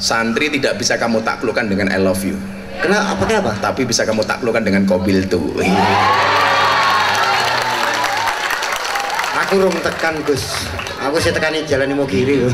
Santri tidak bisa kamu taklukkan dengan I love you. Kenapa? Tapi bisa kamu taklukkan dengan kobil tuh. Aku rung tekan Gus. Aku sih tekani jalan mau kiri.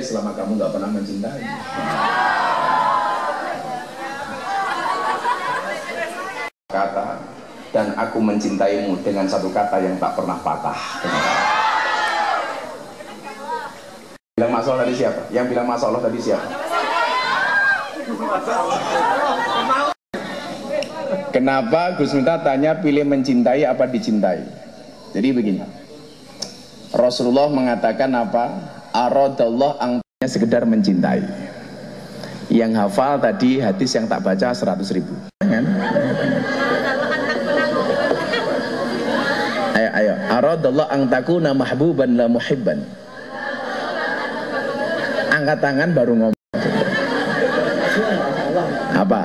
Selama kamu nggak pernah mencintai, kata dan aku mencintaimu dengan satu kata yang tak pernah patah. Bilang Masya Allah tadi siapa? Yang bilang Masya Allah tadi siapa? Kenapa Gus Miftah tanya pilih mencintai apa dicintai? Jadi begini, Rasulullah mengatakan apa? Aradallah angkanya sekedar mencintai. Yang hafal tadi hadis yang tak baca 100.000. Ayo. Aradallah angtakuna mahbuban la muhibban. Angkat tangan baru ngomong. Apa?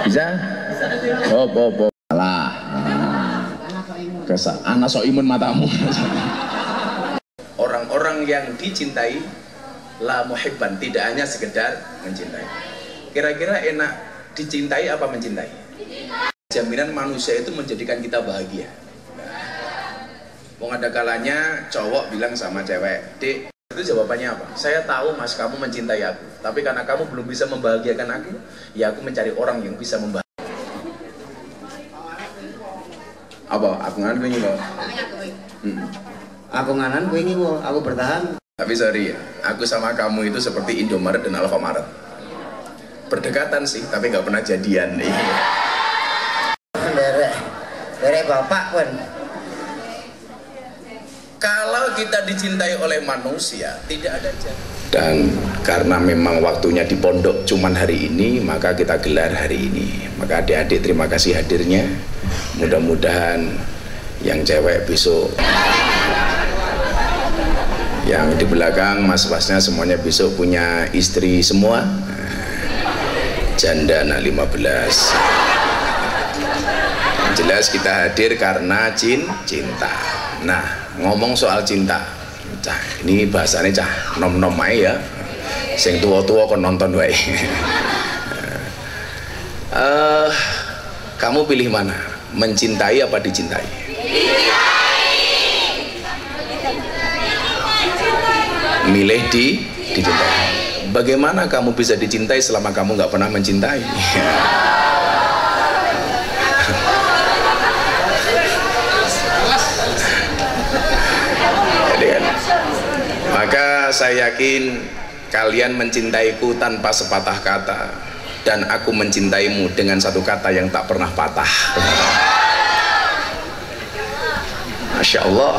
Bisa? Hop. Salah. Kesal. Anak sok imun matamu. Orang-orang yang dicintai la muhibban, tidak hanya sekedar mencintai. Kira-kira enak dicintai apa mencintai? Jaminan manusia itu menjadikan kita bahagia. Mau ada kalanya cowok bilang sama cewek, "Dek," itu jawabannya apa? "Saya tahu mas kamu mencintai aku, tapi karena kamu belum bisa membahagiakan aku, ya aku mencari orang yang bisa membahagiakan." Apa? Aku nganan gue ini loh. Aku nganan gue ini aku bertahan. Tapi sorry ya, aku sama kamu itu seperti Indomaret dan Alfamaret. Berdekatan sih, tapi nggak pernah jadian. Derek bapak pun. Kalau kita dicintai oleh manusia, tidak ada jadian. Dan karena memang waktunya di pondok cuman hari ini, maka kita gelar hari ini. Maka adik-adik terima kasih hadirnya. Mudah-mudahan yang cewek besok, yang di belakang mas-masnya semuanya besok punya istri semua. Janda anak 15. Jelas kita hadir karena cinta. Nah, ngomong soal cinta, ini bahasanya nom-nom aja ya. Sing tua-tua kon nonton wae. Kamu pilih mana? Mencintai apa dicintai? Milih dicintai. Bagaimana kamu bisa dicintai selama kamu nggak pernah mencintai? Maka saya yakin kalian mencintaiku tanpa sepatah kata, dan aku mencintaimu dengan satu kata yang tak pernah patah. Masya Allah.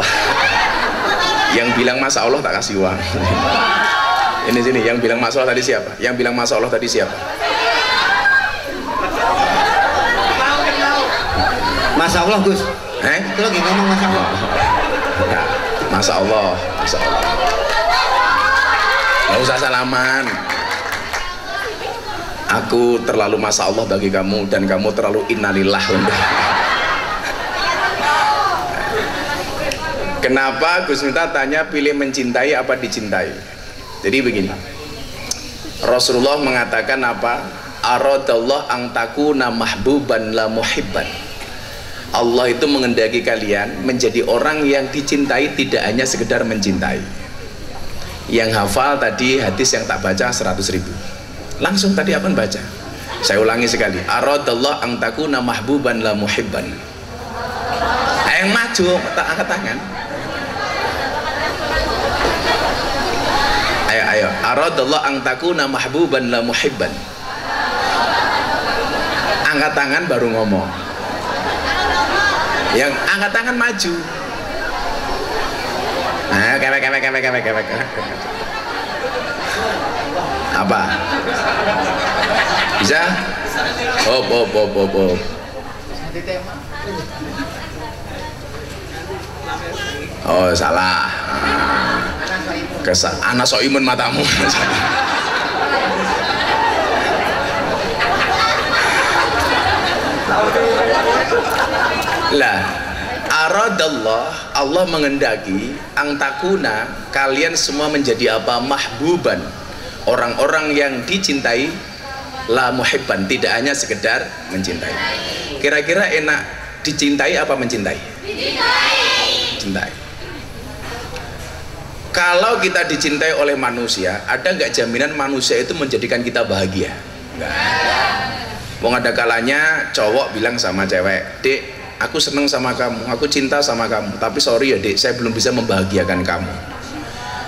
Yang bilang Masya Allah tak kasih uang. Ini sini, yang bilang Masya Allah tadi siapa? Yang bilang Masya Allah tadi siapa? Masya Allah Gus. Itu lagi ngomong Masya Allah. Nah, Masya Allah, Masya Allah. Gak usah salaman. Aku terlalu Masya Allah bagi kamu, dan kamu terlalu innalillah. Kenapa Gus Miftah tanya pilih mencintai apa dicintai? Jadi begini, Rasulullah mengatakan apa? Aradallah angtakuna mahbuban la muhibban. Allah itu mengendaki kalian menjadi orang yang dicintai, tidak hanya sekedar mencintai. Yang hafal tadi hadis yang tak baca 100.000. Langsung tadi apa baca? Saya ulangi sekali. Aradallah angtakuna mahbuban la muhibban. Yang maju tak angkat tangan. Ayo, aradallah ang takuna mahbuban la muhibban. Angkat tangan baru ngomong. Yang angkat tangan maju. Nah, kewek. Apa? Bisa? Hop. Oh, salah. Anak soimun matamu. Lah, aradallah, Allah mengendaki ang takuna, kalian semua menjadi apa? Mahbuban, orang-orang yang dicintai, la muhibban, tidak hanya sekedar mencintai. Kira-kira enak dicintai apa mencintai? Cintai. Kalau kita dicintai oleh manusia, ada nggak jaminan manusia itu menjadikan kita bahagia? Nggak ada. Wong ada kalanya cowok bilang sama cewek, "Dek, aku seneng sama kamu, aku cinta sama kamu, tapi sorry ya dek, saya belum bisa membahagiakan kamu."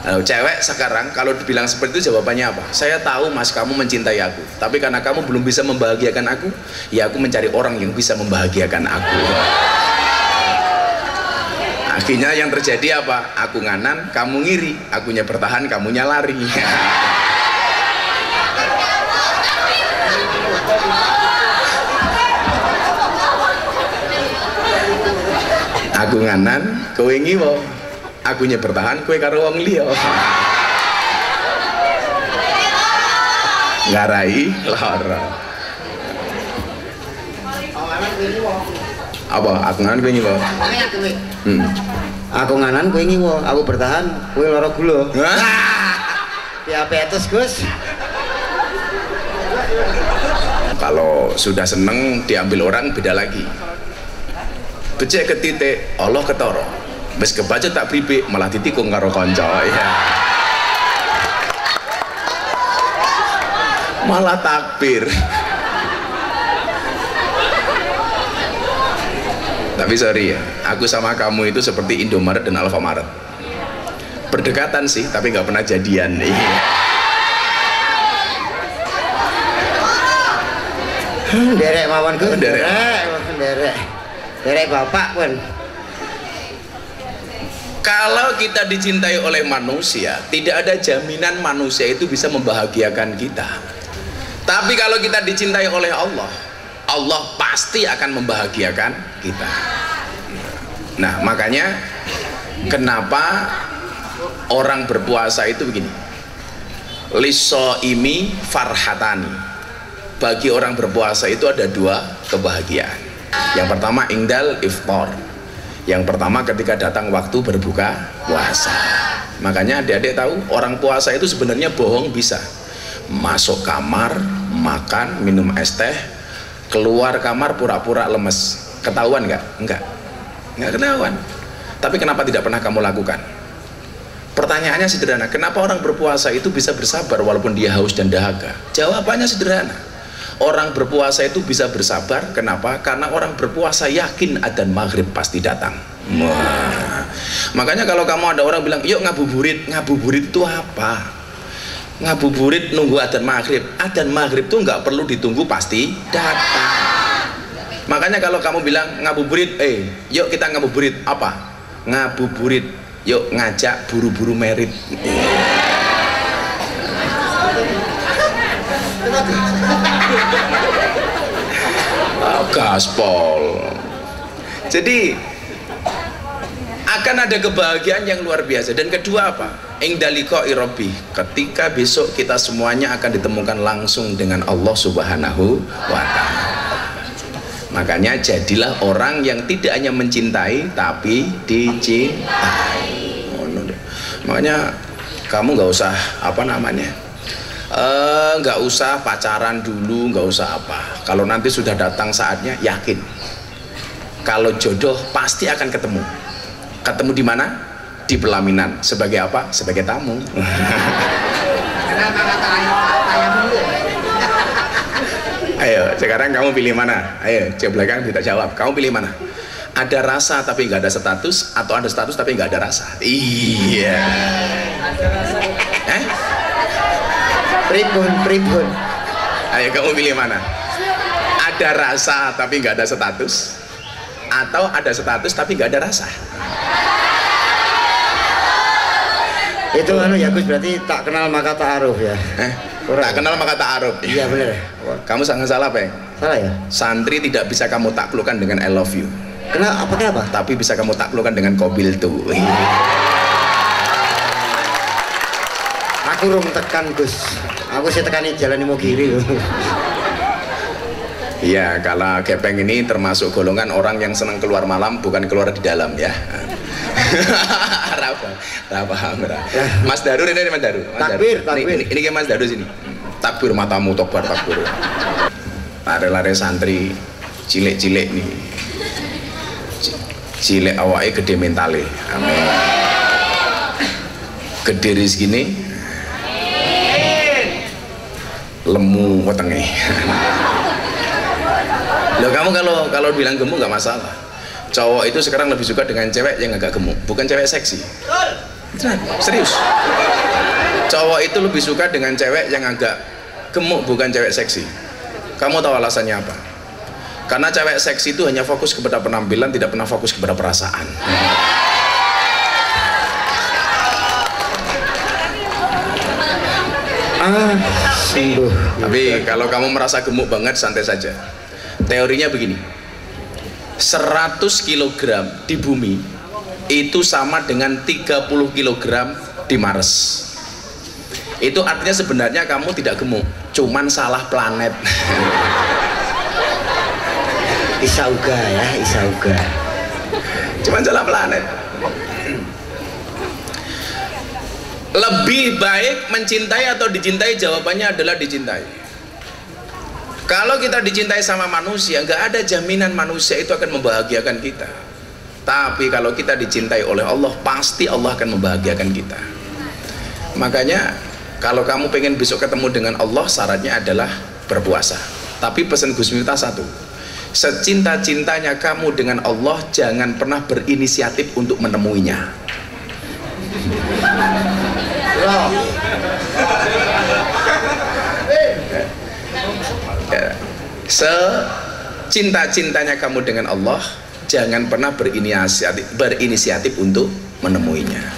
Lalu cewek sekarang kalau dibilang seperti itu jawabannya apa? "Saya tahu mas kamu mencintai aku, tapi karena kamu belum bisa membahagiakan aku, ya aku mencari orang yang bisa membahagiakan aku." Akhirnya yang terjadi apa? Aku nganan, kamu ngiri, akunya bertahan, kamunya lari. Aku nganan, kowe ngiwo, akunya bertahan, kowe karo wong liya. Ngarai lara. Apa? Aku nganan, kowe ngiwo. Aku nganan, kowe ngiwo, aku bertahan, kowe lara gula. Ya petus, Gus. Kalau sudah seneng diambil orang beda lagi. Becek ke titik, Allah ketoro. Wis kebaca tak pribik malah ditikung karo kanca ya. Malah takbir. Tapi sorry ya, aku sama kamu itu seperti Indomaret dan Alfamaret. Berdekatan sih, tapi nggak pernah jadian. Derek mawon Gus. Derek bapak pun. Kalau kita dicintai oleh manusia, tidak ada jaminan manusia itu bisa membahagiakan kita. Tapi kalau kita dicintai oleh Allah, Allah pasti akan membahagiakan kita. Nah, makanya kenapa orang berpuasa itu begini. Lisoimi farhatani. Bagi orang berpuasa itu ada dua kebahagiaan. Yang pertama ingdal iftar. Yang pertama ketika datang waktu berbuka puasa. Makanya adik-adik tahu orang puasa itu sebenarnya bohong bisa. Masuk kamar, makan, minum es teh, keluar kamar pura-pura lemes. Ketahuan nggak? Enggak ketahuan. Tapi kenapa tidak pernah kamu lakukan? Pertanyaannya sederhana, kenapa orang berpuasa itu bisa bersabar walaupun dia haus dan dahaga? Jawabannya sederhana. Orang berpuasa itu bisa bersabar, kenapa? Karena orang berpuasa yakin adzan maghrib pasti datang. Wah. Makanya kalau kamu ada orang bilang, yuk ngabuburit itu apa? Ngabuburit nunggu adzan maghrib itu nggak perlu ditunggu pasti datang. Makanya kalau kamu bilang ngabuburit, yuk kita ngabuburit, apa? Ngabuburit, yuk ngajak buru-buru merit. Gaspol. Jadi akan ada kebahagiaan yang luar biasa. Dan kedua apa? Ingdaliko irobi. Ketika besok kita semuanya akan ditemukan langsung dengan Allah Subhanahu wa Ta'ala. Makanya jadilah orang yang tidak hanya mencintai tapi dicintai. Makanya kamu nggak usah nggak usah pacaran dulu, nggak usah apa. Kalau nanti sudah datang saatnya, yakin kalau jodoh pasti akan ketemu. Ketemu di mana? Di pelaminan. Sebagai apa? Sebagai tamu. Ayo, sekarang kamu pilih mana? Ayo, cek belakang kita jawab. Kamu pilih mana? Ada rasa tapi nggak ada status, atau ada status tapi nggak ada rasa? Iya. Pribun. Ayo kamu pilih mana? Ada rasa tapi nggak ada status, atau ada status tapi nggak ada rasa? Itu anu ya Gus, berarti tak kenal maka ta'aruf ya. Tak kenal maka ta'aruf. Iya bener. Kamu sangat salah, Peng. Salah ya? Santri tidak bisa kamu taklukkan dengan I love you. Kenapa? Tapi bisa kamu taklukkan dengan kobil tuh. Aku rung tekan Gus. Aku sih tekani jalan mau kiri. Iya, kalau Gepeng ini termasuk golongan orang yang senang keluar malam, bukan keluar di dalam ya. Paham. Mas Darul ini Mas Darul. Takbir. Ini kayak Mas Darul sini. Takbir matamu tobar takbir. Lare-lare santri cilik-cilik nih. Cilik awake gede mentale. Amin. Gede rezekine. Lemu wetenge. Loh, kamu kalau bilang gemuk nggak masalah. Cowok itu sekarang lebih suka dengan cewek yang agak gemuk, bukan cewek seksi. Serius. Cowok itu lebih suka dengan cewek yang agak gemuk, bukan cewek seksi. Kamu tahu alasannya apa? Karena cewek seksi itu hanya fokus kepada penampilan, tidak pernah fokus kepada perasaan. Tapi kalau kamu merasa gemuk banget, santai saja. Teorinya begini, 100 kg di bumi itu sama dengan 30 kg di Mars. Itu artinya sebenarnya kamu tidak gemuk, cuman salah planet. Isauga. Cuman salah planet. Lebih baik mencintai atau dicintai? Jawabannya adalah dicintai. Kalau kita dicintai sama manusia, nggak ada jaminan manusia itu akan membahagiakan kita. Tapi kalau kita dicintai oleh Allah, pasti Allah akan membahagiakan kita. Makanya kalau kamu pengen besok ketemu dengan Allah, syaratnya adalah berpuasa. Tapi pesan Gus Miftah satu, secinta-cintanya kamu dengan Allah, jangan pernah berinisiatif untuk menemuinya. Secinta-cintanya kamu dengan Allah, jangan pernah berinisiatif untuk menemuinya.